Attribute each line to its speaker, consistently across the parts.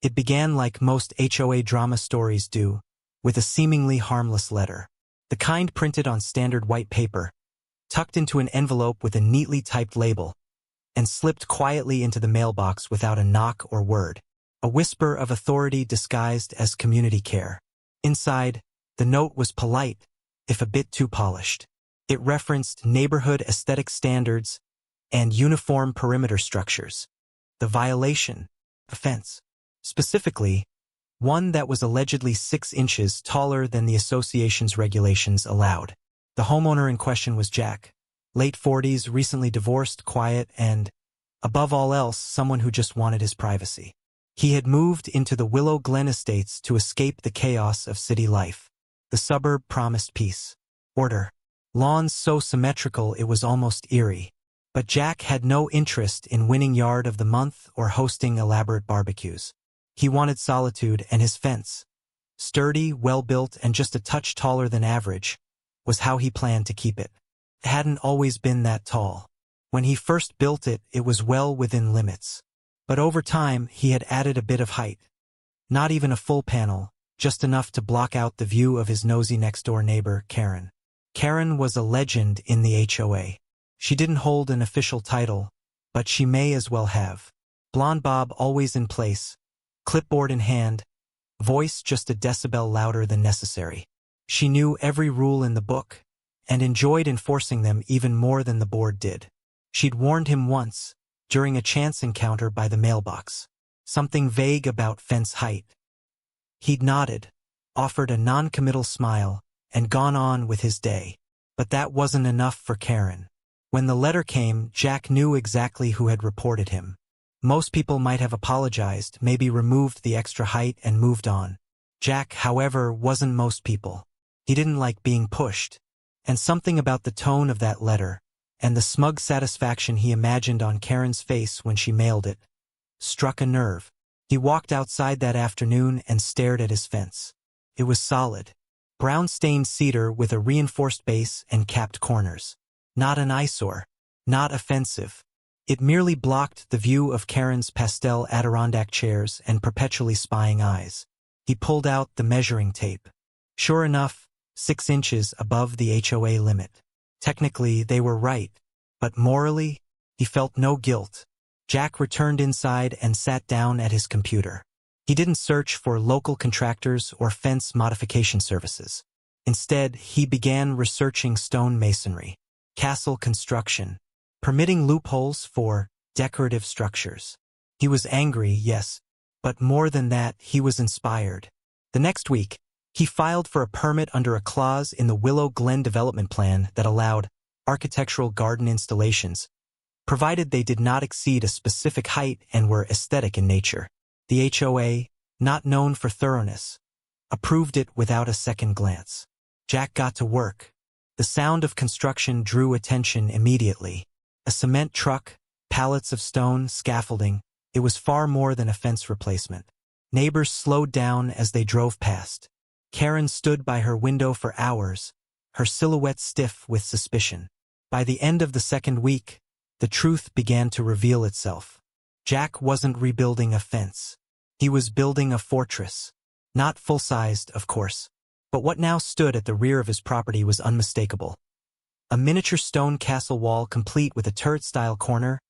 Speaker 1: It began like most HOA drama stories do, with a seemingly harmless letter. The kind printed on standard white paper, tucked into an envelope with a neatly typed label, and slipped quietly into the mailbox without a knock or word. A whisper of authority disguised as community care. Inside, the note was polite, if a bit too polished. It referenced neighborhood aesthetic standards and uniform perimeter structures. The violation, offense. Specifically, one that was allegedly 6 inches taller than the association's regulations allowed. The homeowner in question was Jack, late 40s, recently divorced, quiet, and, above all else, someone who just wanted his privacy. He had moved into the Willow Glen estates to escape the chaos of city life. The suburb promised peace, order, lawns so symmetrical it was almost eerie. But Jack had no interest in winning Yard of the Month or hosting elaborate barbecues. He wanted solitude, and his fence, sturdy, well-built, and just a touch taller than average, was how he planned to keep it. It hadn't always been that tall. When he first built it, it was well within limits. But over time, he had added a bit of height. Not even a full panel, just enough to block out the view of his nosy next-door neighbor, Karen. Karen was a legend in the HOA. She didn't hold an official title, but she may as well have. Blonde bob always in place, clipboard in hand, voice just a decibel louder than necessary. She knew every rule in the book, and enjoyed enforcing them even more than the board did. She'd warned him once, during a chance encounter by the mailbox. Something vague about fence height. He'd nodded, offered a non-committal smile, and gone on with his day. But that wasn't enough for Karen. When the letter came, Jack knew exactly who had reported him. Most people might have apologized, maybe removed the extra height and moved on. Jack, however, wasn't most people. He didn't like being pushed. And something about the tone of that letter, and the smug satisfaction he imagined on Karen's face when she mailed it, struck a nerve. He walked outside that afternoon and stared at his fence. It was solid. Brown-stained cedar with a reinforced base and capped corners. Not an eyesore. Not offensive. It merely blocked the view of Karen's pastel Adirondack chairs and perpetually spying eyes. He pulled out the measuring tape. Sure enough, 6 inches above the HOA limit. Technically, they were right, but morally, he felt no guilt. Jack returned inside and sat down at his computer. He didn't search for local contractors or fence modification services. Instead, he began researching stone masonry, castle construction, permitting loopholes for decorative structures. He was angry, yes, but more than that, he was inspired. The next week, he filed for a permit under a clause in the Willow Glen development plan that allowed architectural garden installations, provided they did not exceed a specific height and were aesthetic in nature. The HOA, not known for thoroughness, approved it without a second glance. Jack got to work. The sound of construction drew attention immediately. A cement truck, pallets of stone, scaffolding. It was far more than a fence replacement. Neighbors slowed down as they drove past. Karen stood by her window for hours, her silhouette stiff with suspicion. By the end of the second week, the truth began to reveal itself. Jack wasn't rebuilding a fence. He was building a fortress. Not full-sized, of course. But what now stood at the rear of his property was unmistakable. A miniature stone castle wall complete with a turret-style corner,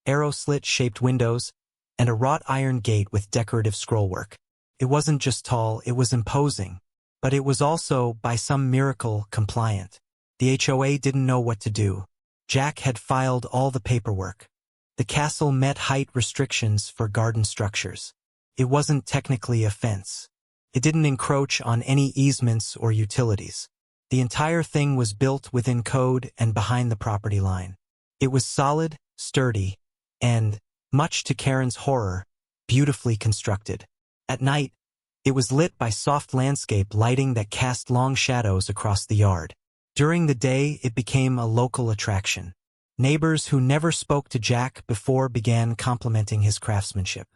Speaker 1: arrow-slit-shaped windows, and a wrought iron gate with decorative scrollwork. It wasn't just tall, it was imposing. But it was also, by some miracle, compliant. The HOA didn't know what to do. Jack had filed all the paperwork. The castle met height restrictions for garden structures. It wasn't technically a fence. It didn't encroach on any easements or utilities. The entire thing was built within code and behind the property line. It was solid, sturdy, and, much to Karen's horror, beautifully constructed. At night, it was lit by soft landscape lighting that cast long shadows across the yard. During the day, it became a local attraction. Neighbors who never spoke to Jack before began complimenting his craftsmanship.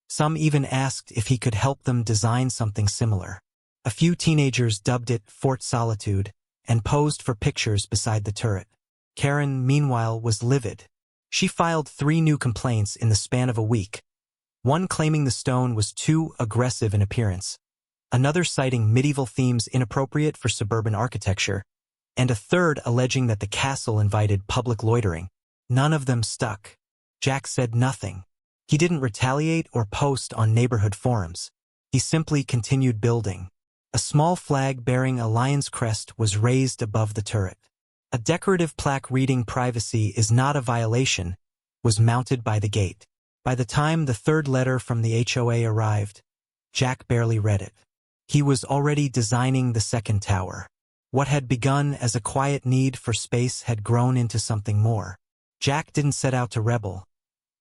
Speaker 1: Some even asked if he could help them design something similar. A few teenagers dubbed it Fort Solitude and posed for pictures beside the turret. Karen, meanwhile, was livid. She filed 3 new complaints in the span of a week, one claiming the stone was too aggressive in appearance, another citing medieval themes inappropriate for suburban architecture, and a third alleging that the castle invited public loitering. None of them stuck. Jack said nothing. He didn't retaliate or post on neighborhood forums. He simply continued building. A small flag bearing a lion's crest was raised above the turret. A decorative plaque reading "Privacy is not a violation" was mounted by the gate. By the time the third letter from the HOA arrived, Jack barely read it. He was already designing the second tower. What had begun as a quiet need for space had grown into something more. Jack didn't set out to rebel,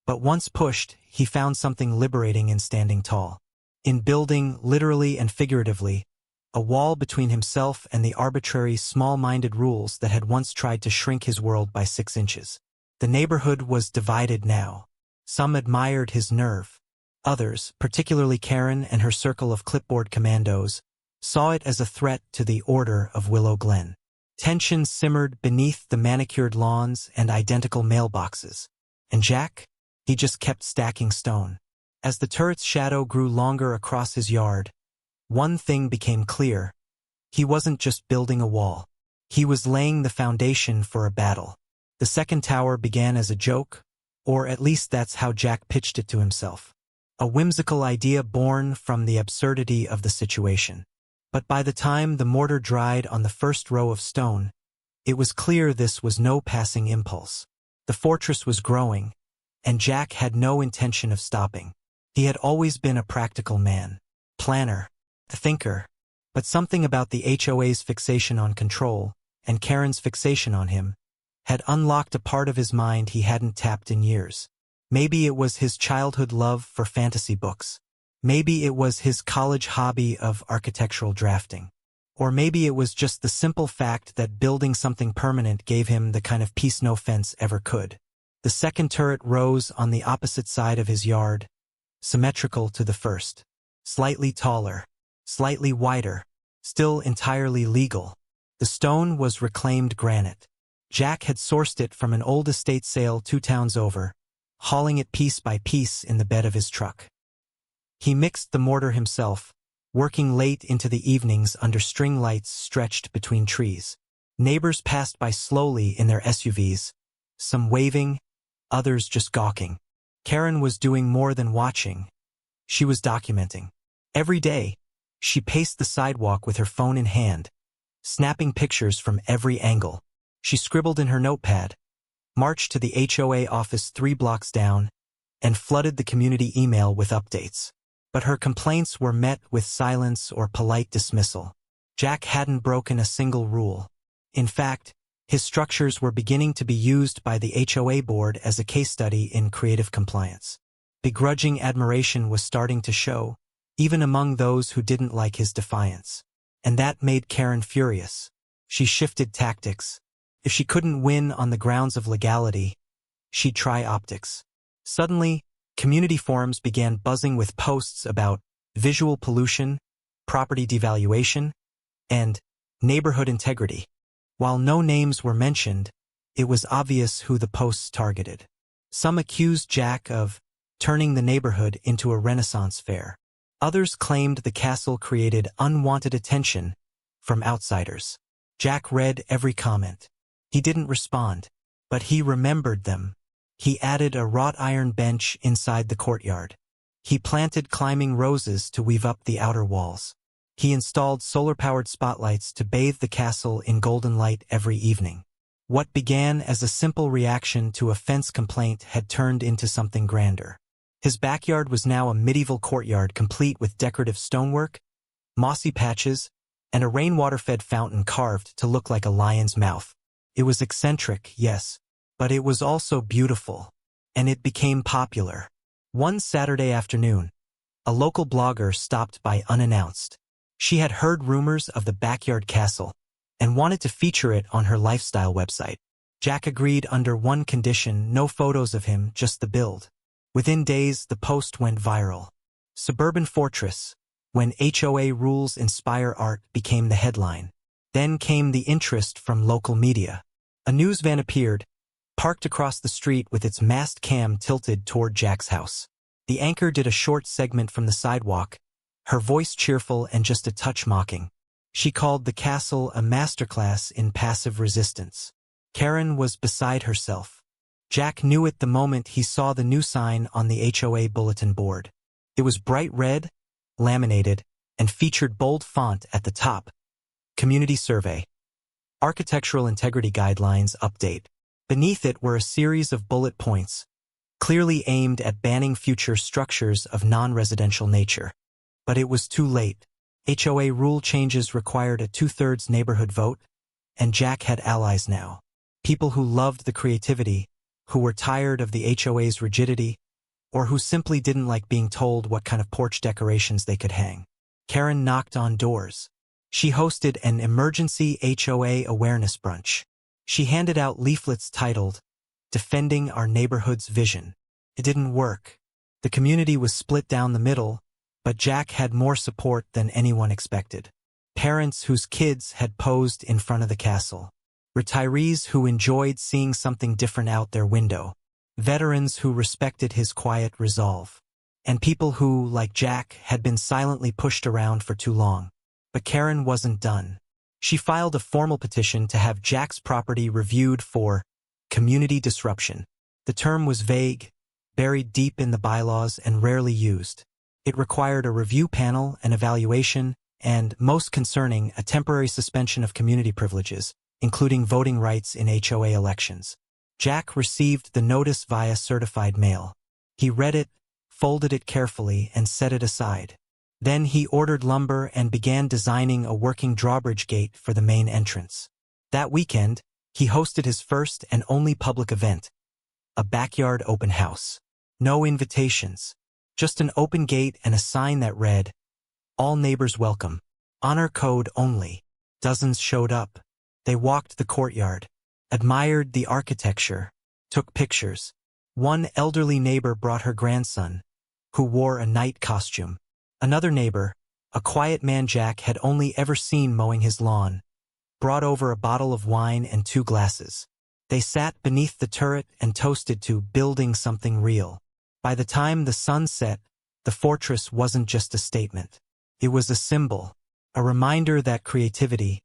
Speaker 1: but once pushed, he found something liberating in standing tall. In building, literally and figuratively, a wall between himself and the arbitrary, small-minded rules that had once tried to shrink his world by 6 inches. The neighborhood was divided now. Some admired his nerve. Others, particularly Karen and her circle of clipboard commandos, saw it as a threat to the order of Willow Glen. Tension simmered beneath the manicured lawns and identical mailboxes. And Jack? He just kept stacking stone. As the turret's shadow grew longer across his yard, one thing became clear. He wasn't just building a wall. He was laying the foundation for a battle. The second tower began as a joke, or at least that's how Jack pitched it to himself. A whimsical idea born from the absurdity of the situation. But by the time the mortar dried on the first row of stone, it was clear this was no passing impulse. The fortress was growing, and Jack had no intention of stopping. He had always been a practical man, planner, a thinker, but something about the HOA's fixation on control, and Karen's fixation on him, had unlocked a part of his mind he hadn't tapped in years. Maybe it was his childhood love for fantasy books. Maybe it was his college hobby of architectural drafting. Or maybe it was just the simple fact that building something permanent gave him the kind of peace no fence ever could. The second turret rose on the opposite side of his yard, symmetrical to the first. Slightly taller, slightly wider, still entirely legal. The stone was reclaimed granite. Jack had sourced it from an old estate sale 2 towns over, hauling it piece by piece in the bed of his truck. He mixed the mortar himself, working late into the evenings under string lights stretched between trees. Neighbors passed by slowly in their SUVs, some waving, others just gawking. Karen was doing more than watching. She was documenting. Every day, she paced the sidewalk with her phone in hand, snapping pictures from every angle. She scribbled in her notepad, marched to the HOA office 3 blocks down, and flooded the community email with updates. But her complaints were met with silence or polite dismissal. Jack hadn't broken a single rule. In fact, his structures were beginning to be used by the HOA board as a case study in creative compliance. Begrudging admiration was starting to show, even among those who didn't like his defiance. And that made Karen furious. She shifted tactics. If she couldn't win on the grounds of legality, she'd try optics. Suddenly, community forums began buzzing with posts about visual pollution, property devaluation, and neighborhood integrity. While no names were mentioned, it was obvious who the posts targeted. Some accused Jack of turning the neighborhood into a Renaissance fair. Others claimed the castle created unwanted attention from outsiders. Jack read every comment. He didn't respond, but he remembered them. He added a wrought iron bench inside the courtyard. He planted climbing roses to weave up the outer walls. He installed solar-powered spotlights to bathe the castle in golden light every evening. What began as a simple reaction to a fence complaint had turned into something grander. His backyard was now a medieval courtyard complete with decorative stonework, mossy patches, and a rainwater-fed fountain carved to look like a lion's mouth. It was eccentric, yes, but it was also beautiful, and it became popular. One Saturday afternoon, a local blogger stopped by unannounced. She had heard rumors of the backyard castle and wanted to feature it on her lifestyle website. Jack agreed under one condition: no photos of him, just the build. Within days, the post went viral. Suburban Fortress, when HOA rules inspire art, became the headline. Then came the interest from local media. A news van appeared, parked across the street with its mast cam tilted toward Jack's house. The anchor did a short segment from the sidewalk, her voice cheerful and just a touch mocking. She called the castle a masterclass in passive resistance. Karen was beside herself. Jack knew it the moment he saw the new sign on the HOA bulletin board. It was bright red, laminated, and featured bold font at the top. Community Survey. Architectural Integrity Guidelines Update. Beneath it were a series of bullet points, clearly aimed at banning future structures of non-residential nature. But it was too late. HOA rule changes required a 2/3 neighborhood vote, and Jack had allies now. People who loved the creativity, who were tired of the HOA's rigidity, or who simply didn't like being told what kind of porch decorations they could hang. Karen knocked on doors. She hosted an emergency HOA awareness brunch. She handed out leaflets titled, "Defending Our Neighborhood's Vision." It didn't work. The community was split down the middle, but Jack had more support than anyone expected. Parents whose kids had posed in front of the castle. Retirees who enjoyed seeing something different out their window. Veterans who respected his quiet resolve. And people who, like Jack, had been silently pushed around for too long. But Karen wasn't done. She filed a formal petition to have Jack's property reviewed for community disruption. The term was vague, buried deep in the bylaws and rarely used. It required a review panel, an evaluation, and, most concerning, a temporary suspension of community privileges, including voting rights in HOA elections. Jack received the notice via certified mail. He read it, folded it carefully, and set it aside. Then he ordered lumber and began designing a working drawbridge gate for the main entrance. That weekend, he hosted his first and only public event, a backyard open house. No invitations, just an open gate and a sign that read, "All neighbors welcome. Honor code only." Dozens showed up. They walked the courtyard, admired the architecture, took pictures. One elderly neighbor brought her grandson, who wore a night costume. Another neighbor, a quiet man Jack had only ever seen mowing his lawn, brought over a bottle of wine and 2 glasses. They sat beneath the turret and toasted to building something real. By the time the sun set, the fortress wasn't just a statement. It was a symbol, a reminder that creativity,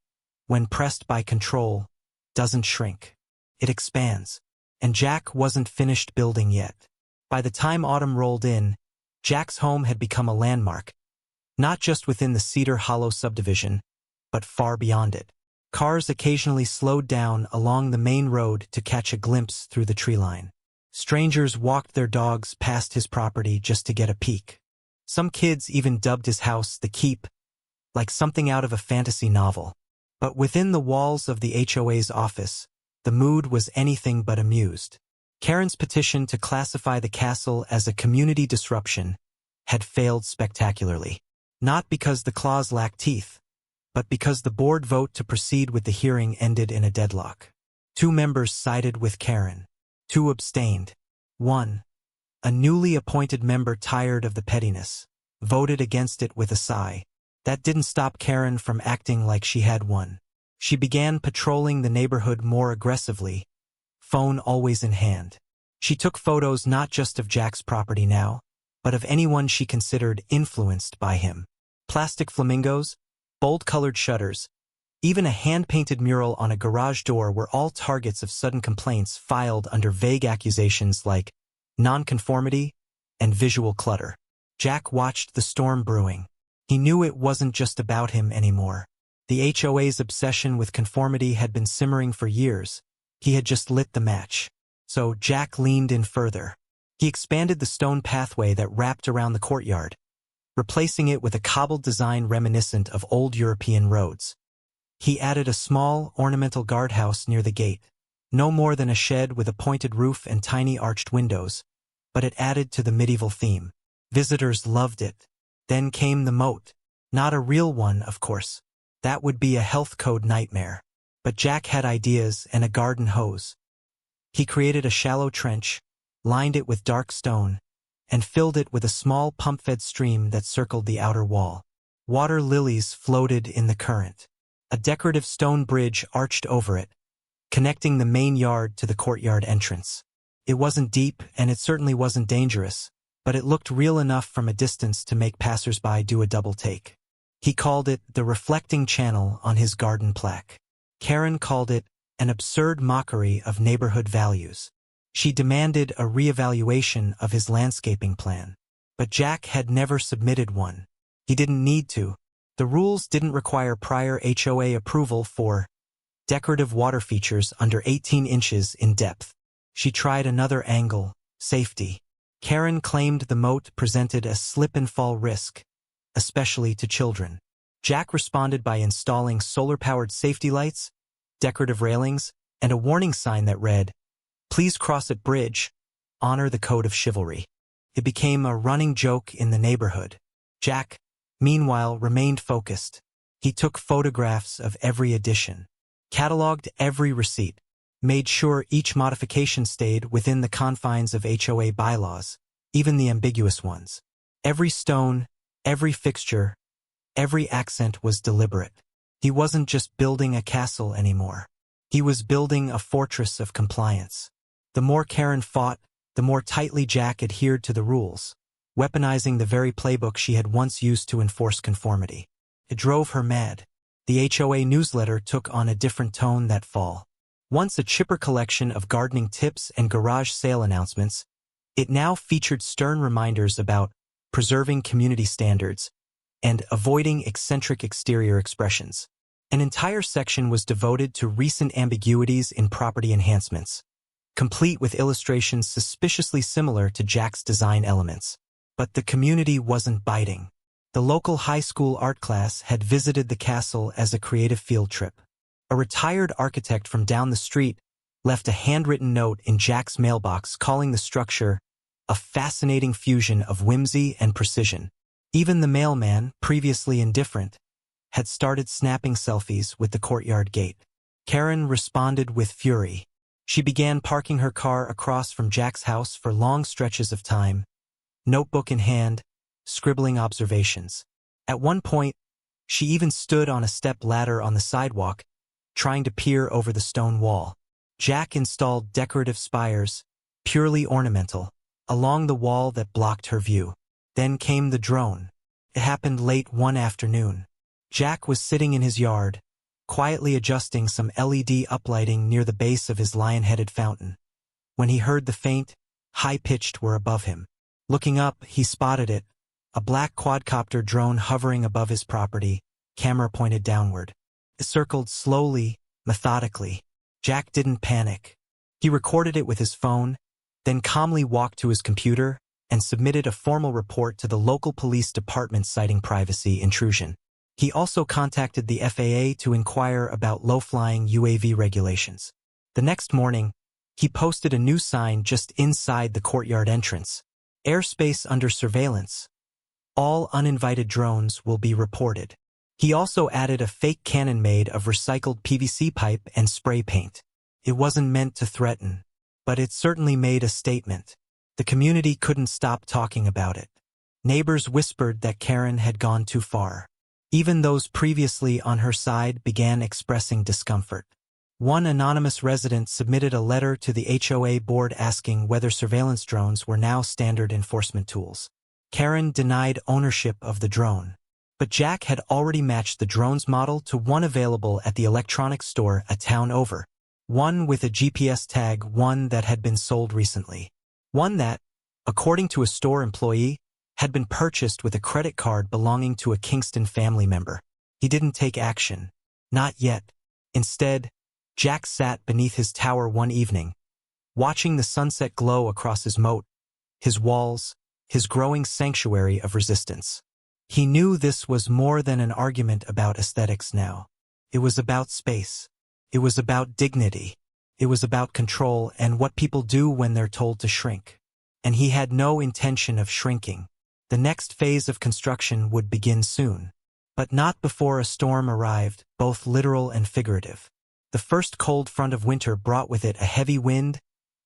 Speaker 1: when pressed by control, doesn't shrink. It expands. And Jack wasn't finished building yet. By the time autumn rolled in, Jack's home had become a landmark, not just within the Cedar Hollow subdivision, but far beyond it. Cars occasionally slowed down along the main road to catch a glimpse through the tree line. Strangers walked their dogs past his property just to get a peek. Some kids even dubbed his house the Keep, like something out of a fantasy novel. But within the walls of the HOA's office, the mood was anything but amused. Karen's petition to classify the castle as a community disruption had failed spectacularly. Not because the clause lacked teeth, but because the board vote to proceed with the hearing ended in a deadlock. 2 members sided with Karen. 2 abstained. 1, a newly appointed member tired of the pettiness, voted against it with a sigh. That didn't stop Karen from acting like she had won. She began patrolling the neighborhood more aggressively, phone always in hand. She took photos not just of Jack's property now, but of anyone she considered influenced by him. Plastic flamingos, bold-colored shutters, even a hand-painted mural on a garage door were all targets of sudden complaints filed under vague accusations like nonconformity and visual clutter. Jack watched the storm brewing. He knew it wasn't just about him anymore. The HOA's obsession with conformity had been simmering for years. He had just lit the match. So Jack leaned in further. He expanded the stone pathway that wrapped around the courtyard, replacing it with a cobbled design reminiscent of old European roads. He added a small, ornamental guardhouse near the gate, no more than a shed with a pointed roof and tiny arched windows, but it added to the medieval theme. Visitors loved it. Then came the moat. Not a real one, of course. That would be a health code nightmare. But Jack had ideas and a garden hose. He created a shallow trench, lined it with dark stone, and filled it with a small pump-fed stream that circled the outer wall. Water lilies floated in the current. A decorative stone bridge arched over it, connecting the main yard to the courtyard entrance. It wasn't deep, and it certainly wasn't dangerous, but it looked real enough from a distance to make passersby do a double take. He called it the reflecting channel on his garden plaque. Karen called it an absurd mockery of neighborhood values. She demanded a reevaluation of his landscaping plan. But Jack had never submitted one. He didn't need to. The rules didn't require prior HOA approval for decorative water features under 18 inches in depth. She tried another angle, safety. Karen claimed the moat presented a slip-and-fall risk, especially to children. Jack responded by installing solar-powered safety lights, decorative railings, and a warning sign that read, "Please cross at bridge, honor the code of chivalry." It became a running joke in the neighborhood. Jack, meanwhile, remained focused. He took photographs of every addition, cataloged every receipt, made sure each modification stayed within the confines of HOA bylaws, even the ambiguous ones. Every stone, every fixture, every accent was deliberate. He wasn't just building a castle anymore. He was building a fortress of compliance. The more Karen fought, the more tightly Jack adhered to the rules, weaponizing the very playbook she had once used to enforce conformity. It drove her mad. The HOA newsletter took on a different tone that fall. Once a chipper collection of gardening tips and garage sale announcements, it now featured stern reminders about preserving community standards and avoiding eccentric exterior expressions. An entire section was devoted to recent ambiguities in property enhancements, complete with illustrations suspiciously similar to Jack's design elements. But the community wasn't biting. The local high school art class had visited the castle as a creative field trip. A retired architect from down the street left a handwritten note in Jack's mailbox calling the structure a fascinating fusion of whimsy and precision. Even the mailman, previously indifferent, had started snapping selfies with the courtyard gate. Karen responded with fury. She began parking her car across from Jack's house for long stretches of time, notebook in hand, scribbling observations. At one point, she even stood on a step ladder on the sidewalk, trying to peer over the stone wall. Jack installed decorative spires, purely ornamental, along the wall that blocked her view. Then came the drone. It happened late one afternoon. Jack was sitting in his yard, quietly adjusting some LED uplighting near the base of his lion-headed fountain, when he heard the faint, high-pitched whir above him. Looking up, he spotted it, a black quadcopter drone hovering above his property, camera pointed downward. It circled slowly, methodically. Jack didn't panic. He recorded it with his phone, then calmly walked to his computer and submitted a formal report to the local police department citing privacy intrusion. He also contacted the FAA to inquire about low-flying UAV regulations. The next morning, he posted a new sign just inside the courtyard entrance. Airspace under surveillance. All uninvited drones will be reported. He also added a fake cannon made of recycled PVC pipe and spray paint. It wasn't meant to threaten, but it certainly made a statement. The community couldn't stop talking about it. Neighbors whispered that Karen had gone too far. Even those previously on her side began expressing discomfort. One anonymous resident submitted a letter to the HOA board asking whether surveillance drones were now standard enforcement tools. Karen denied ownership of the drone. But Jack had already matched the drone's model to one available at the electronics store a town over. One with a GPS tag, one that had been sold recently. One that, according to a store employee, had been purchased with a credit card belonging to a Kingston family member. He didn't take action. Not yet. Instead, Jack sat beneath his tower one evening, watching the sunset glow across his moat, his walls, his growing sanctuary of resistance. He knew this was more than an argument about aesthetics now. It was about space. It was about dignity. It was about control and what people do when they're told to shrink. And he had no intention of shrinking. The next phase of construction would begin soon. But not before a storm arrived, both literal and figurative. The first cold front of winter brought with it a heavy wind,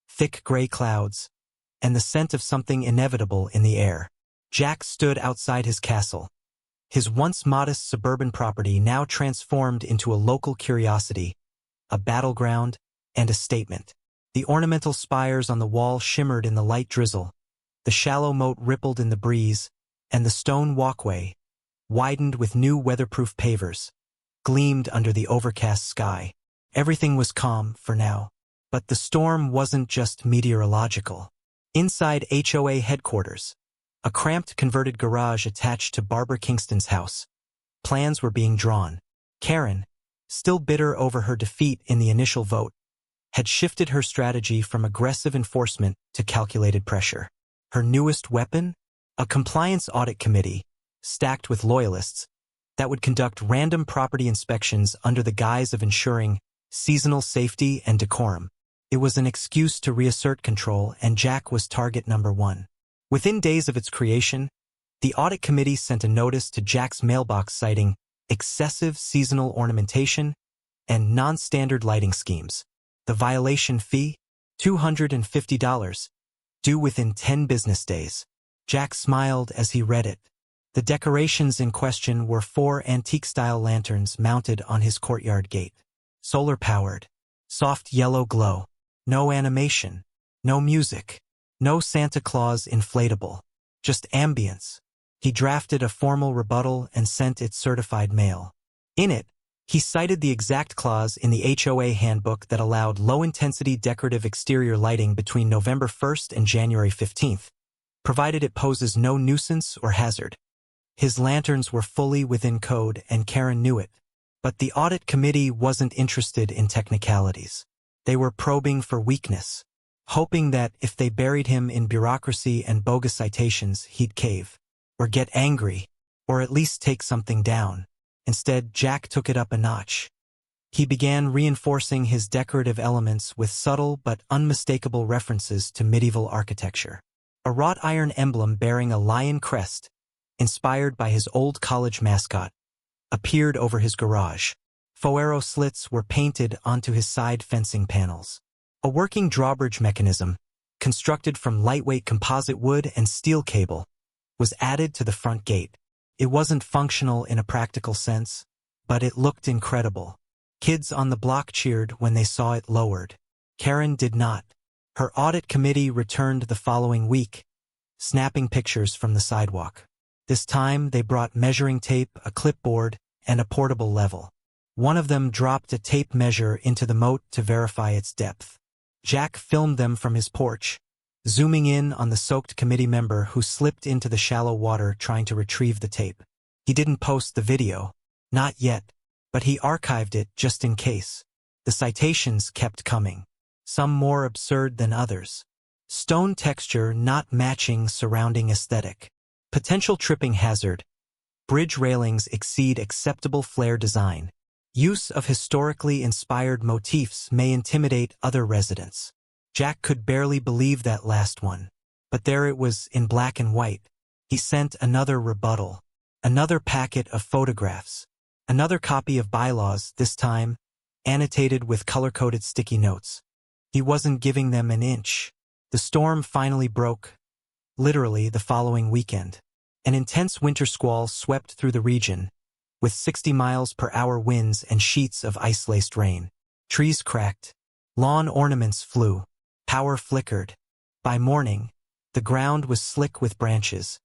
Speaker 1: thick gray clouds, and the scent of something inevitable in the air. Jack stood outside his castle. His once modest suburban property now transformed into a local curiosity, a battleground, and a statement. The ornamental spires on the wall shimmered in the light drizzle, The shallow moat rippled in the breeze, and the stone walkway, widened with new weatherproof pavers, gleamed under the overcast sky. Everything was calm for now. But the storm wasn't just meteorological. Inside HOA headquarters, a cramped converted garage attached to Barbara Kingston's house, plans were being drawn. Karen, still bitter over her defeat in the initial vote, had shifted her strategy from aggressive enforcement to calculated pressure. Her newest weapon? A compliance audit committee, stacked with loyalists, that would conduct random property inspections under the guise of ensuring seasonal safety and decorum. It was an excuse to reassert control, and Jack was target number one. Within days of its creation, the audit committee sent a notice to Jack's mailbox citing excessive seasonal ornamentation and non-standard lighting schemes. The violation fee? $250, due within 10 business days. Jack smiled as he read it. The decorations in question were 4 antique-style lanterns mounted on his courtyard gate. Solar-powered, soft yellow glow. No animation, no music, no Santa Claus inflatable, just ambience. He drafted a formal rebuttal and sent it certified mail. In it, he cited the exact clause in the HOA handbook that allowed low-intensity decorative exterior lighting between November 1st and January 15th, provided it poses no nuisance or hazard. His lanterns were fully within code, and Karen knew it. But the audit committee wasn't interested in technicalities. They were probing for weakness, hoping that if they buried him in bureaucracy and bogus citations, he'd cave, or get angry, or at least take something down. Instead, Jack took it up a notch. He began reinforcing his decorative elements with subtle but unmistakable references to medieval architecture. A wrought iron emblem bearing a lion crest, inspired by his old college mascot, appeared over his garage. Foero slits were painted onto his side fencing panels. A working drawbridge mechanism, constructed from lightweight composite wood and steel cable, was added to the front gate. It wasn't functional in a practical sense, but it looked incredible. Kids on the block cheered when they saw it lowered. Karen did not. Her audit committee returned the following week, snapping pictures from the sidewalk. This time they brought measuring tape, a clipboard, and a portable level. One of them dropped a tape measure into the moat to verify its depth. Jack filmed them from his porch, zooming in on the soaked committee member who slipped into the shallow water trying to retrieve the tape. He didn't post the video, not yet, but he archived it just in case. The citations kept coming, some more absurd than others. Stone texture not matching surrounding aesthetic. Potential tripping hazard. Bridge railings exceed acceptable flare design. Use of historically inspired motifs may intimidate other residents. Jack could barely believe that last one. But there it was in black and white. He sent another rebuttal. Another packet of photographs. Another copy of bylaws, this time, annotated with color-coded sticky notes. He wasn't giving them an inch. The storm finally broke, literally the following weekend. An intense winter squall swept through the region, with 60-mile-per-hour winds and sheets of ice-laced rain. Trees cracked. Lawn ornaments flew. Power flickered. By morning, the ground was slick with branches,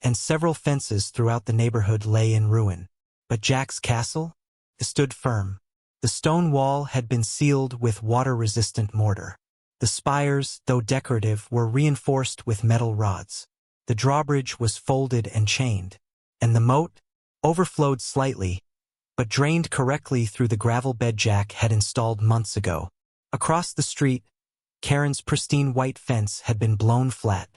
Speaker 1: and several fences throughout the neighborhood lay in ruin. But Jack's castle stood firm. The stone wall had been sealed with water-resistant mortar. The spires, though decorative, were reinforced with metal rods. The drawbridge was folded and chained, and the moat overflowed slightly, but drained correctly through the gravel bed Jack had installed months ago. Across the street, Karen's pristine white fence had been blown flat.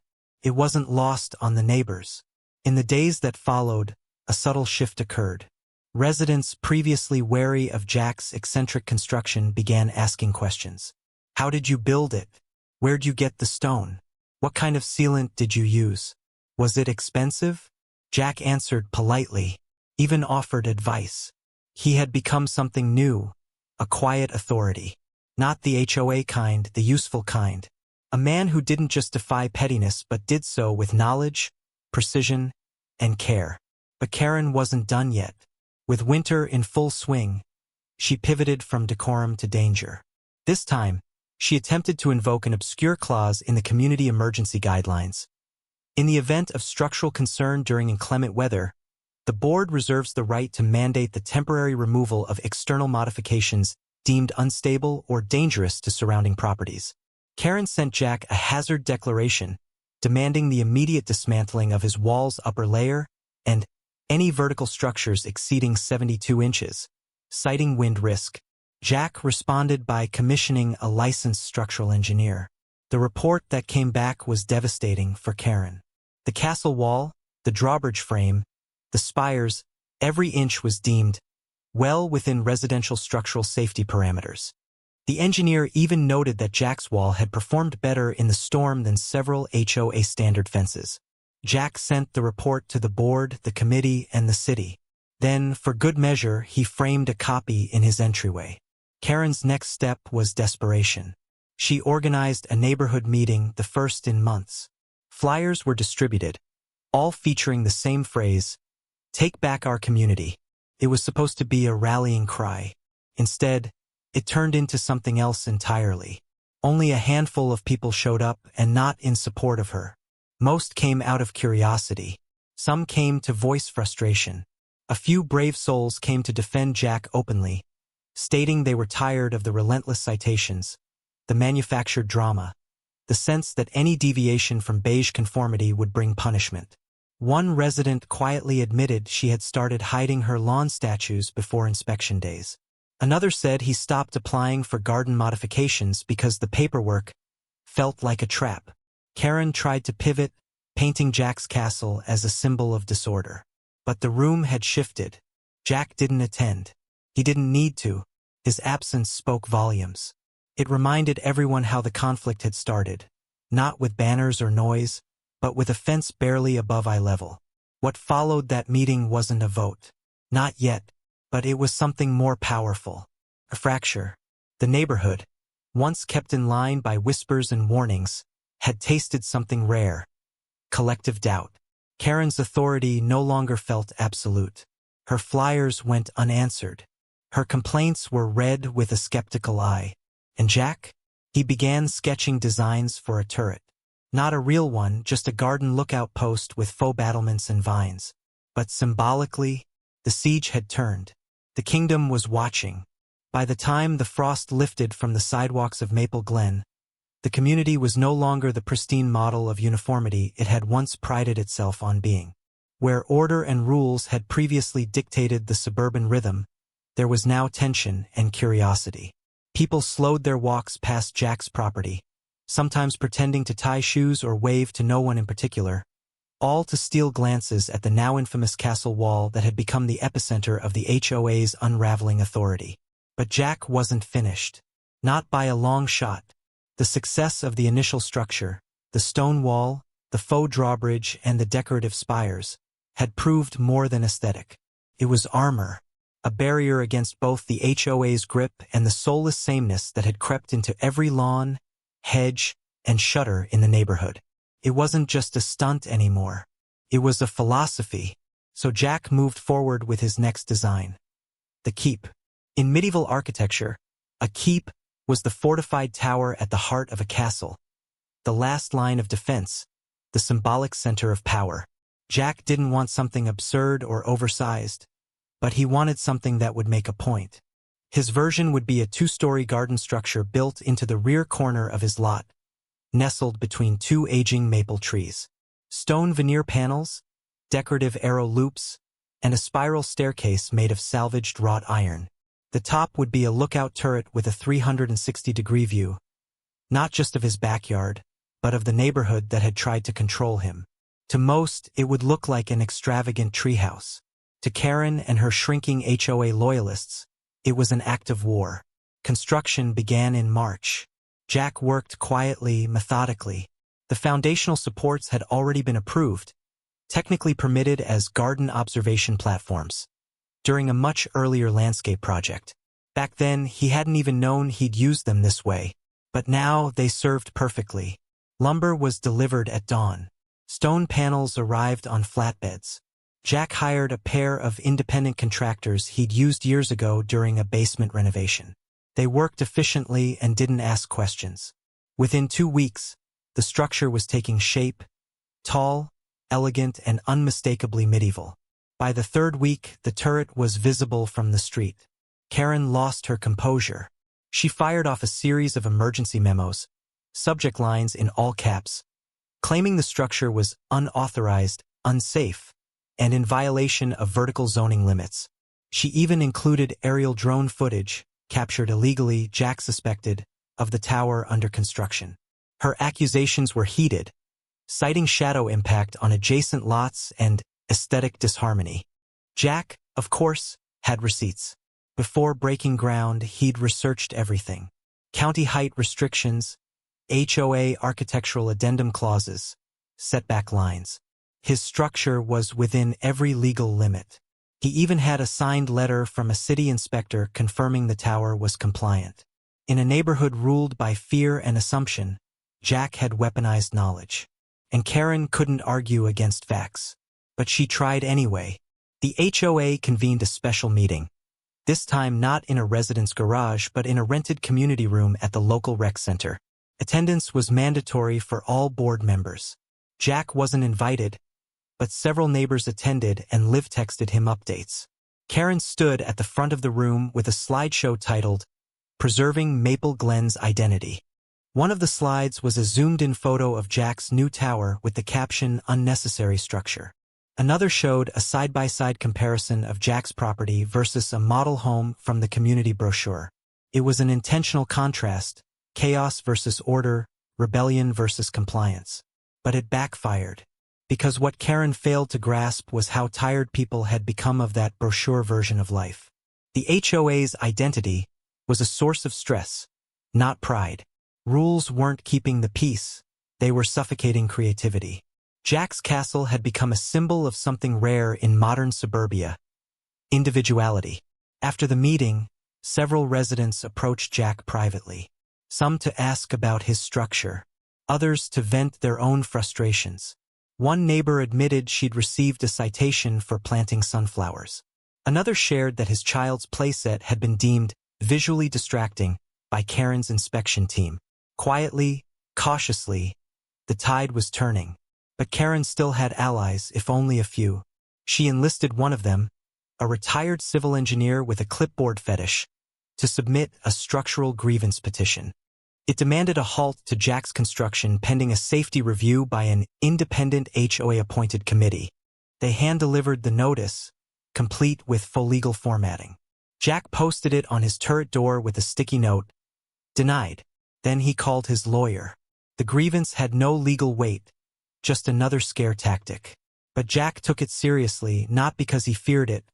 Speaker 1: It wasn't lost on the neighbors. In the days that followed, a subtle shift occurred. Residents previously wary of Jack's eccentric construction began asking questions. How did you build it? Where'd you get the stone? What kind of sealant did you use? Was it expensive? Jack answered politely, even offered advice. He had become something new, a quiet authority. Not the HOA kind, the useful kind. A man who didn't just defy pettiness but did so with knowledge, precision, and care. But Karen wasn't done yet. With winter in full swing, she pivoted from decorum to danger. This time, she attempted to invoke an obscure clause in the community emergency guidelines, In the event of structural concern during inclement weather, the board reserves the right to mandate the temporary removal of external modifications deemed unstable or dangerous to surrounding properties. Karen sent Jack a hazard declaration demanding the immediate dismantling of his wall's upper layer and any vertical structures exceeding 72 inches, citing wind risk. Jack responded by commissioning a licensed structural engineer. The report that came back was devastating for Karen. The castle wall, the drawbridge frame, the spires, every inch was deemed well within residential structural safety parameters. The engineer even noted that Jack's wall had performed better in the storm than several HOA standard fences. Jack sent the report to the board, the committee, and the city. Then, for good measure, he framed a copy in his entryway. Karen's next step was desperation. She organized a neighborhood meeting, the first in months. Flyers were distributed, all featuring the same phrase, "Take back our community." It was supposed to be a rallying cry. Instead, it turned into something else entirely. Only a handful of people showed up, and not in support of her. Most came out of curiosity. Some came to voice frustration. A few brave souls came to defend Jack openly, stating they were tired of the relentless citations, the manufactured drama, the sense that any deviation from beige conformity would bring punishment. One resident quietly admitted she had started hiding her lawn statues before inspection days. Another said he stopped applying for garden modifications because the paperwork felt like a trap. Karen tried to pivot, painting Jack's castle as a symbol of disorder. But the room had shifted. Jack didn't attend. He didn't need to. His absence spoke volumes. It reminded everyone how the conflict had started, not with banners or noise, but with a fence barely above eye level. What followed that meeting wasn't a vote. Not yet. But it was something more powerful. A fracture. The neighborhood, once kept in line by whispers and warnings, had tasted something rare. Collective doubt. Karen's authority no longer felt absolute. Her flyers went unanswered. Her complaints were read with a skeptical eye. And Jack? He began sketching designs for a turret. Not a real one, just a garden lookout post with faux battlements and vines. But symbolically, the siege had turned. The kingdom was watching. By the time the frost lifted from the sidewalks of Maple Glen, the community was no longer the pristine model of uniformity it had once prided itself on being. Where order and rules had previously dictated the suburban rhythm, there was now tension and curiosity. People slowed their walks past Jack's property, sometimes pretending to tie shoes or wave to no one in particular, all to steal glances at the now infamous castle wall that had become the epicenter of the HOA's unraveling authority. But Jack wasn't finished. Not by a long shot. The success of the initial structure, the stone wall, the faux drawbridge, and the decorative spires, had proved more than aesthetic. It was armor, a barrier against both the HOA's grip and the soulless sameness that had crept into every lawn, hedge, and shutter in the neighborhood. It wasn't just a stunt anymore. It was a philosophy. So Jack moved forward with his next design. The keep. In medieval architecture, a keep was the fortified tower at the heart of a castle, the last line of defense, the symbolic center of power. Jack didn't want something absurd or oversized, but he wanted something that would make a point. His version would be a two-story garden structure built into the rear corner of his lot, nestled between two aging maple trees. Stone veneer panels, decorative arrow loops, and a spiral staircase made of salvaged wrought iron. The top would be a lookout turret with a 360-degree view, not just of his backyard, but of the neighborhood that had tried to control him. To most, it would look like an extravagant treehouse. To Karen and her shrinking HOA loyalists, it was an act of war. Construction began in March. Jack worked quietly, methodically. The foundational supports had already been approved, technically permitted as garden observation platforms, during a much earlier landscape project. Back then, he hadn't even known he'd use them this way, but now they served perfectly. Lumber was delivered at dawn. Stone panels arrived on flatbeds. Jack hired a pair of independent contractors he'd used years ago during a basement renovation. They worked efficiently and didn't ask questions. Within 2 weeks, the structure was taking shape, Tall, elegant, and unmistakably medieval. By the third week, the turret was visible from the street. Karen lost her composure. She fired off a series of emergency memos, subject lines in all caps, claiming the structure was unauthorized, unsafe, and in violation of vertical zoning limits. She even included aerial drone footage, captured illegally, Jack suspected, of the tower under construction. Her accusations were heated, citing shadow impact on adjacent lots and aesthetic disharmony. Jack, of course, had receipts. Before breaking ground, he'd researched everything. County height restrictions, HOA architectural addendum clauses, setback lines. His structure was within every legal limit. He even had a signed letter from a city inspector confirming the tower was compliant. In a neighborhood ruled by fear and assumption, Jack had weaponized knowledge. And Karen couldn't argue against facts. But she tried anyway. The HOA convened a special meeting. This time not in a resident's garage but in a rented community room at the local rec center. Attendance was mandatory for all board members. Jack wasn't invited, but several neighbors attended and live-texted him updates. Karen stood at the front of the room with a slideshow titled, "Preserving Maple Glen's Identity." One of the slides was a zoomed-in photo of Jack's new tower with the caption, "Unnecessary Structure." Another showed a side-by-side comparison of Jack's property versus a model home from the community brochure. It was an intentional contrast, chaos versus order, rebellion versus compliance. But it backfired. Because what Karen failed to grasp was how tired people had become of that brochure version of life. The HOA's identity was a source of stress, not pride. Rules weren't keeping the peace, they were suffocating creativity. Jack's castle had become a symbol of something rare in modern suburbia: individuality. After the meeting, several residents approached Jack privately. Some to ask about his structure, others to vent their own frustrations. One neighbor admitted she'd received a citation for planting sunflowers. Another shared that his child's playset had been deemed visually distracting by Karen's inspection team. Quietly, cautiously, the tide was turning. But Karen still had allies, if only a few. She enlisted one of them, a retired civil engineer with a clipboard fetish, to submit a structural grievance petition. It demanded a halt to Jack's construction pending a safety review by an independent HOA-appointed committee. They hand-delivered the notice, complete with full legal formatting. Jack posted it on his turret door with a sticky note, "Denied." Then he called his lawyer. The grievance had no legal weight, just another scare tactic. But Jack took it seriously, not because he feared it,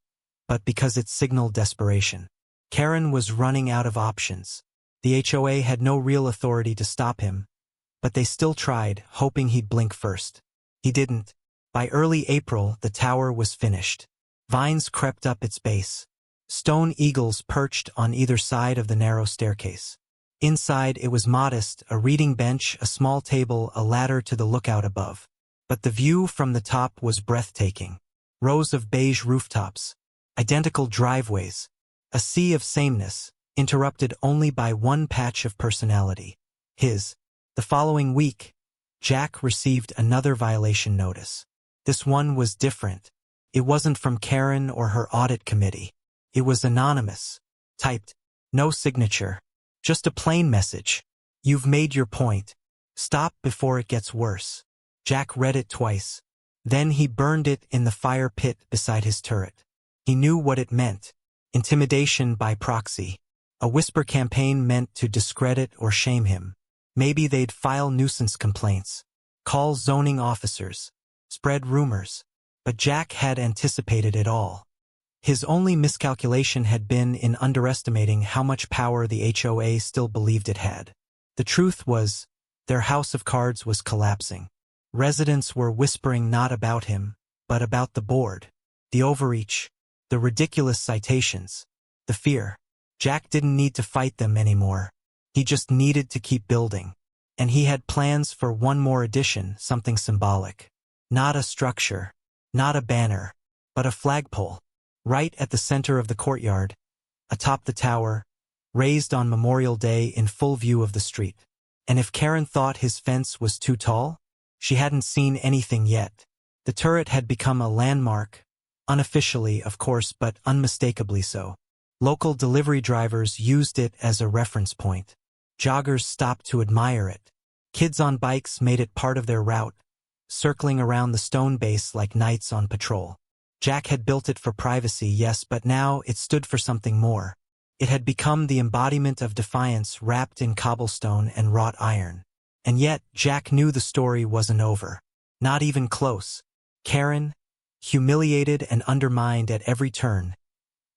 Speaker 1: but because it signaled desperation. Karen was running out of options. The HOA had no real authority to stop him, but they still tried, hoping he'd blink first. He didn't. By early April, the tower was finished. Vines crept up its base. Stone eagles perched on either side of the narrow staircase. Inside, it was modest, a reading bench, a small table, a ladder to the lookout above. But the view from the top was breathtaking. Rows of beige rooftops, identical driveways, a sea of sameness, interrupted only by one patch of personality, his. The following week, Jack received another violation notice. This one was different. It wasn't from Karen or her audit committee. It was anonymous, typed, no signature. Just a plain message. "You've made your point. Stop before it gets worse." Jack read it twice. Then he burned it in the fire pit beside his turret. He knew what it meant. Intimidation by proxy. A whisper campaign meant to discredit or shame him. Maybe they'd file nuisance complaints, call zoning officers, spread rumors. But Jack had anticipated it all. His only miscalculation had been in underestimating how much power the HOA still believed it had. The truth was, their house of cards was collapsing. Residents were whispering not about him, but about the board, the overreach, the ridiculous citations, the fear. Jack didn't need to fight them anymore. He just needed to keep building. And he had plans for one more addition, something symbolic. Not a structure, not a banner, but a flagpole. Right at the center of the courtyard, atop the tower, raised on Memorial Day in full view of the street. And if Karen thought his fence was too tall, She hadn't seen anything yet. The turret had become a landmark, unofficially, of course, but unmistakably so. Local delivery drivers used it as a reference point. Joggers stopped to admire it. Kids on bikes made it part of their route, circling around the stone base like knights on patrol. Jack had built it for privacy, yes, but now it stood for something more. It had become the embodiment of defiance wrapped in cobblestone and wrought iron. And yet, Jack knew the story wasn't over. Not even close. Karen, humiliated and undermined at every turn,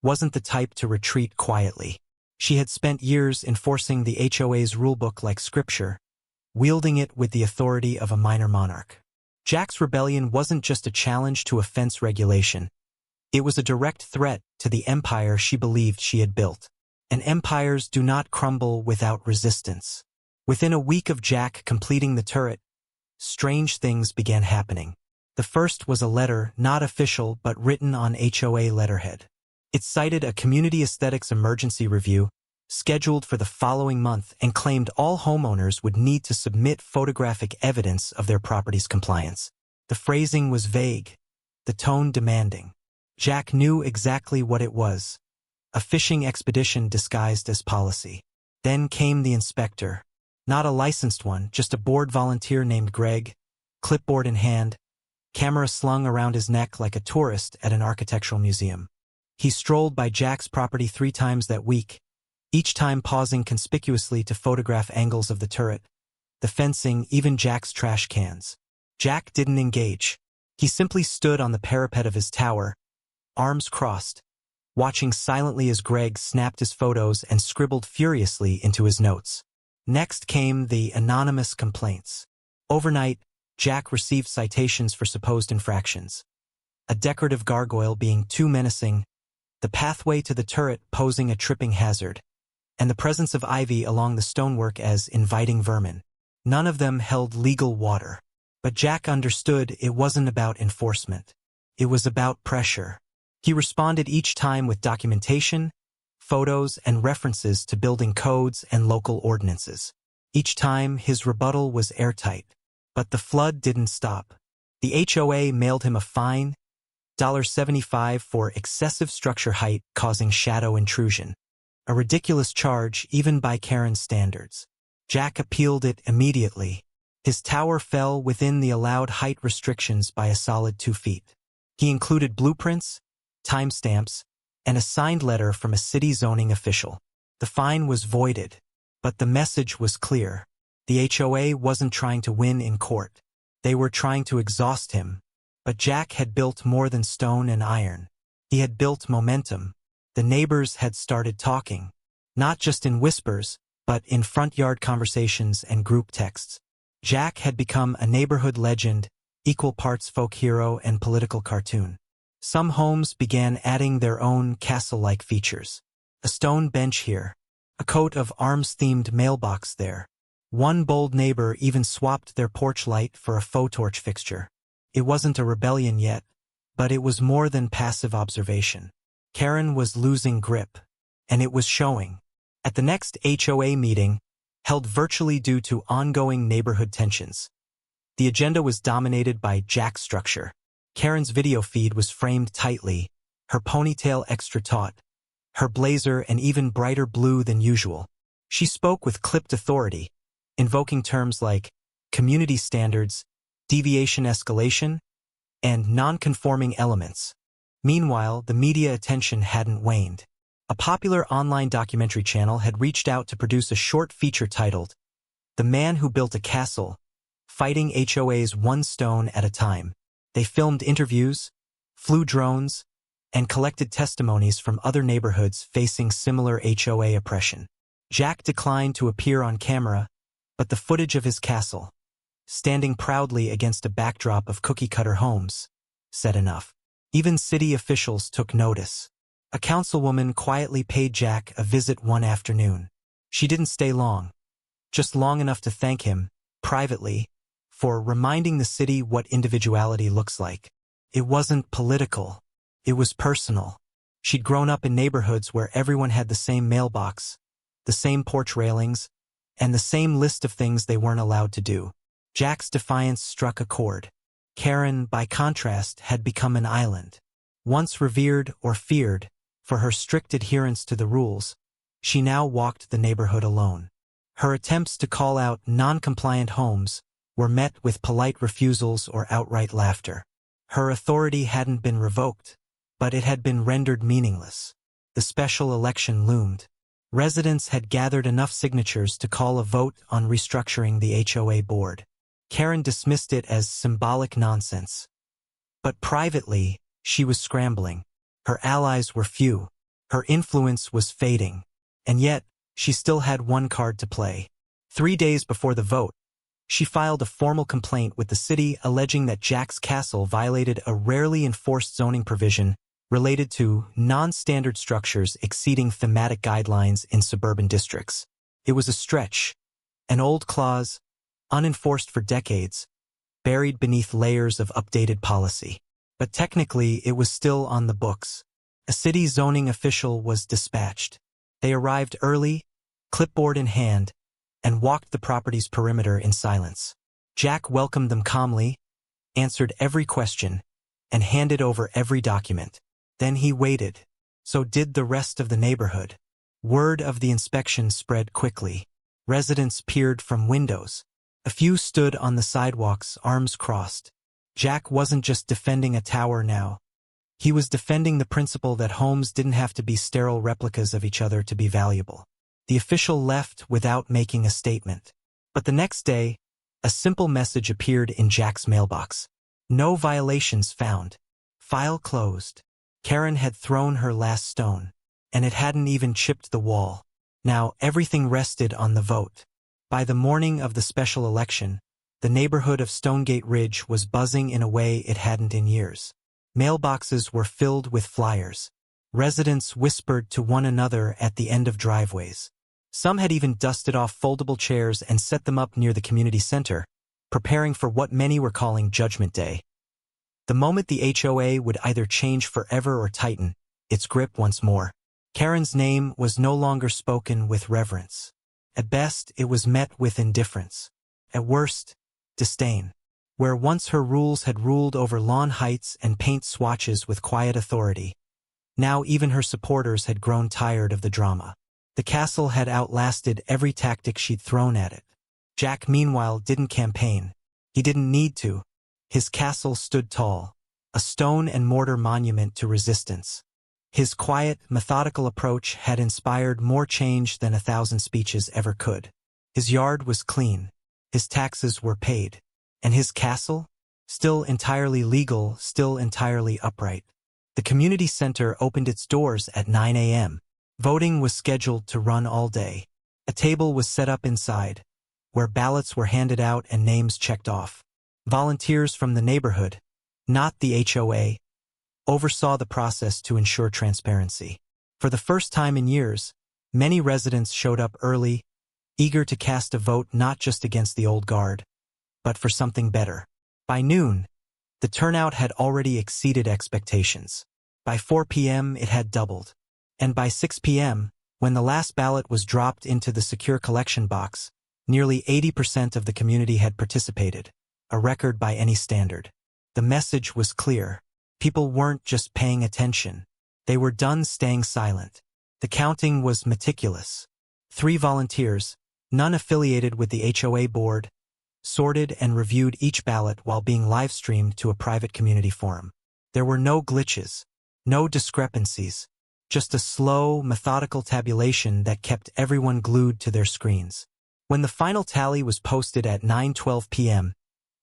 Speaker 1: wasn't the type to retreat quietly. She had spent years enforcing the HOA's rulebook like scripture, wielding it with the authority of a minor monarch. Jack's rebellion wasn't just a challenge to a fence regulation. It was a direct threat to the empire she believed she had built. And empires do not crumble without resistance. Within a week of Jack completing the turret, strange things began happening. The first was a letter, not official but written on HOA letterhead. It cited a community aesthetics emergency review, scheduled for the following month, and claimed all homeowners would need to submit photographic evidence of their property's compliance. The phrasing was vague, the tone demanding. Jack knew exactly what it was. A fishing expedition disguised as policy. Then came the inspector. Not a licensed one, just a bored volunteer named Greg, clipboard in hand, camera slung around his neck like a tourist at an architectural museum. He strolled by Jack's property 3 times that week, each time pausing conspicuously to photograph angles of the turret, the fencing, even Jack's trash cans. Jack didn't engage. He simply stood on the parapet of his tower, arms crossed, watching silently as Greg snapped his photos and scribbled furiously into his notes. Next came the anonymous complaints. Overnight, Jack received citations for supposed infractions. A decorative gargoyle being too menacing, the pathway to the turret posing a tripping hazard, and the presence of ivy along the stonework as inviting vermin. None of them held legal water. But Jack understood it wasn't about enforcement. It was about pressure. He responded each time with documentation, photos, and references to building codes and local ordinances. Each time, his rebuttal was airtight. But the flood didn't stop. The HOA mailed him a fine, $75 for excessive structure height causing shadow intrusion. A ridiculous charge even by Karen's standards. Jack appealed it immediately. His tower fell within the allowed height restrictions by a solid 2 feet. He included blueprints, timestamps, and a signed letter from a city zoning official. The fine was voided, but the message was clear. The HOA wasn't trying to win in court. They were trying to exhaust him. But Jack had built more than stone and iron. He had built momentum. The neighbors had started talking, not just in whispers, but in front yard conversations and group texts. Jack had become a neighborhood legend, equal parts folk hero and political cartoon. Some homes began adding their own castle-like features. A stone bench here, a coat of arms-themed mailbox there. One bold neighbor even swapped their porch light for a faux torch fixture. It wasn't a rebellion yet, but it was more than passive observation. Karen was losing grip, and it was showing. At the next HOA meeting, held virtually due to ongoing neighborhood tensions, the agenda was dominated by Jack's structure. Karen's video feed was framed tightly, her ponytail extra taut, her blazer an even brighter blue than usual. She spoke with clipped authority, invoking terms like community standards, deviation escalation, and non-conforming elements. Meanwhile, the media attention hadn't waned. A popular online documentary channel had reached out to produce a short feature titled, "The Man Who Built a Castle, Fighting HOAs One Stone at a Time." They filmed interviews, flew drones, and collected testimonies from other neighborhoods facing similar HOA oppression. Jack declined to appear on camera, but the footage of his castle, standing proudly against a backdrop of cookie-cutter homes, said enough. Even city officials took notice. A councilwoman quietly paid Jack a visit one afternoon. She didn't stay long, just long enough to thank him, privately, for reminding the city what individuality looks like. It wasn't political. It was personal. She'd grown up in neighborhoods where everyone had the same mailbox, the same porch railings, and the same list of things they weren't allowed to do. Jack's defiance struck a chord. Karen, by contrast, had become an island. Once revered or feared for her strict adherence to the rules, she now walked the neighborhood alone. Her attempts to call out non-compliant homes were met with polite refusals or outright laughter. Her authority hadn't been revoked, but it had been rendered meaningless. The special election loomed. Residents had gathered enough signatures to call a vote on restructuring the HOA board. Karen dismissed it as symbolic nonsense. But privately, she was scrambling. Her allies were few. Her influence was fading. And yet, she still had one card to play. 3 days before the vote, she filed a formal complaint with the city alleging that Jack's castle violated a rarely enforced zoning provision related to non-standard structures exceeding thematic guidelines in suburban districts. It was a stretch, an old clause, unenforced for decades, buried beneath layers of updated policy. But technically, it was still on the books. A city zoning official was dispatched. They arrived early, clipboard in hand, and walked the property's perimeter in silence. Jack welcomed them calmly, answered every question, and handed over every document. Then he waited. So did the rest of the neighborhood. Word of the inspection spread quickly. Residents peered from windows. A few stood on the sidewalks, arms crossed. Jack wasn't just defending a tower now. He was defending the principle that homes didn't have to be sterile replicas of each other to be valuable. The official left without making a statement. But the next day, a simple message appeared in Jack's mailbox. No violations found. File closed. Karen had thrown her last stone, and it hadn't even chipped the wall. Now everything rested on the vote. By the morning of the special election, the neighborhood of Stonegate Ridge was buzzing in a way it hadn't in years. Mailboxes were filled with flyers. Residents whispered to one another at the end of driveways. Some had even dusted off foldable chairs and set them up near the community center, preparing for what many were calling Judgment Day. The moment the HOA would either change forever or tighten its grip once more. Karen's name was no longer spoken with reverence. At best, it was met with indifference. At worst, disdain. Where once her rules had ruled over lawn heights and paint swatches with quiet authority, now even her supporters had grown tired of the drama. The castle had outlasted every tactic she'd thrown at it. Jack, meanwhile, didn't campaign. He didn't need to. His castle stood tall, a stone and mortar monument to resistance. His quiet, methodical approach had inspired more change than 1,000 speeches ever could. His yard was clean. His taxes were paid. And his castle? Still entirely legal, still entirely upright. The community center opened its doors at 9 a.m. Voting was scheduled to run all day. A table was set up inside, where ballots were handed out and names checked off. Volunteers from the neighborhood, not the HOA, oversaw the process to ensure transparency. For the first time in years, many residents showed up early, eager to cast a vote not just against the old guard, but for something better. By noon, the turnout had already exceeded expectations. By 4 p.m. it had doubled. And by 6 p.m., when the last ballot was dropped into the secure collection box, nearly 80% of the community had participated, a record by any standard. The message was clear. People weren't just paying attention. They were done staying silent. The counting was meticulous. 3 volunteers, none affiliated with the HOA board, sorted and reviewed each ballot while being live-streamed to a private community forum. There were no glitches, no discrepancies, just a slow, methodical tabulation that kept everyone glued to their screens. When the final tally was posted at 9:12 p.m.,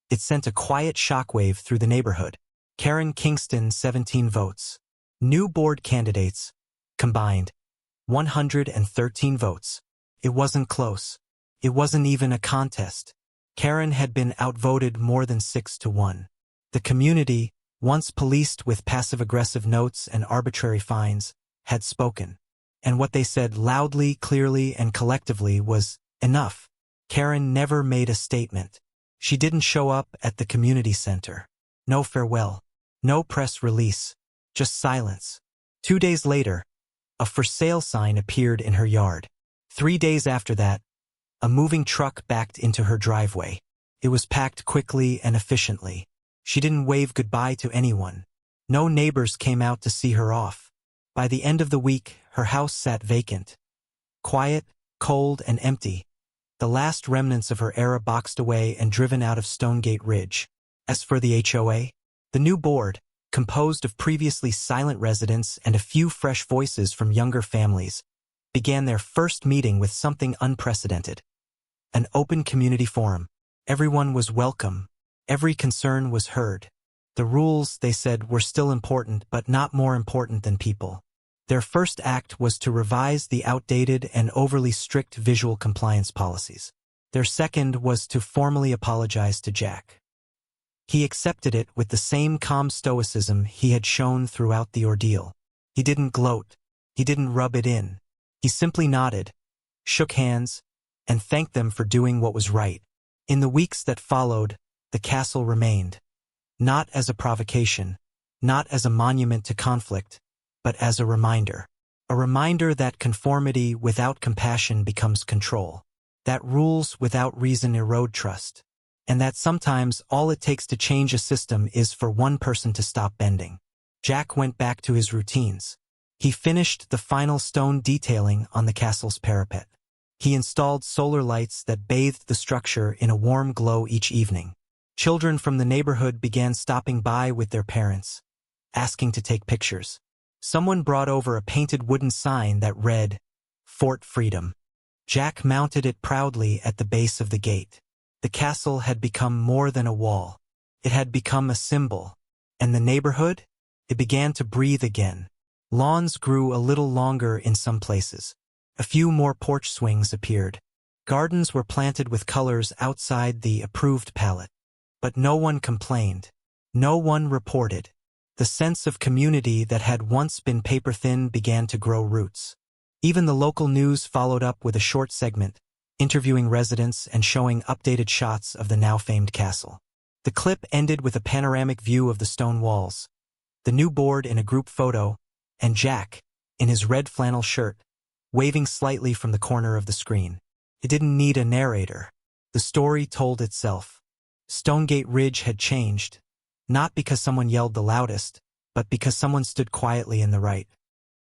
Speaker 1: it sent a quiet shockwave through the neighborhood. Karen Kingston, 17 votes. New board candidates, combined, 113 votes. It wasn't close. It wasn't even a contest. Karen had been outvoted more than 6-1. The community, once policed with passive-aggressive notes and arbitrary fines, had spoken. And what they said loudly, clearly, and collectively was, enough. Karen never made a statement. She didn't show up at the community center. No farewell. No press release. Just silence. 2 days later, a for sale sign appeared in her yard. 3 days after that, a moving truck backed into her driveway. It was packed quickly and efficiently. She didn't wave goodbye to anyone. No neighbors came out to see her off. By the end of the week, her house sat vacant. Quiet, cold, and empty. The last remnants of her era boxed away and driven out of Stonegate Ridge. As for the HOA, the new board, composed of previously silent residents and a few fresh voices from younger families, began their first meeting with something unprecedented. An open community forum. Everyone was welcome. Every concern was heard. The rules, they said, were still important, but not more important than people. Their first act was to revise the outdated and overly strict visual compliance policies. Their second was to formally apologize to Jack. He accepted it with the same calm stoicism he had shown throughout the ordeal. He didn't gloat. He didn't rub it in. He simply nodded, shook hands, and thanked them for doing what was right. In the weeks that followed, the castle remained. Not as a provocation, not as a monument to conflict, but as a reminder. A reminder that conformity without compassion becomes control. That rules without reason erode trust. And that sometimes all it takes to change a system is for one person to stop bending. Jack went back to his routines. He finished the final stone detailing on the castle's parapet. He installed solar lights that bathed the structure in a warm glow each evening. Children from the neighborhood began stopping by with their parents, asking to take pictures. Someone brought over a painted wooden sign that read, "Fort Freedom." Jack mounted it proudly at the base of the gate. The castle had become more than a wall. It had become a symbol. And the neighborhood? It began to breathe again. Lawns grew a little longer in some places. A few more porch swings appeared. Gardens were planted with colors outside the approved palette. But no one complained. No one reported. The sense of community that had once been paper-thin began to grow roots. Even the local news followed up with a short segment, interviewing residents and showing updated shots of the now-famed castle. The clip ended with a panoramic view of the stone walls, the new board in a group photo, and Jack, in his red flannel shirt, waving slightly from the corner of the screen. It didn't need a narrator. The story told itself. Stonegate Ridge had changed, not because someone yelled the loudest, but because someone stood quietly in the right.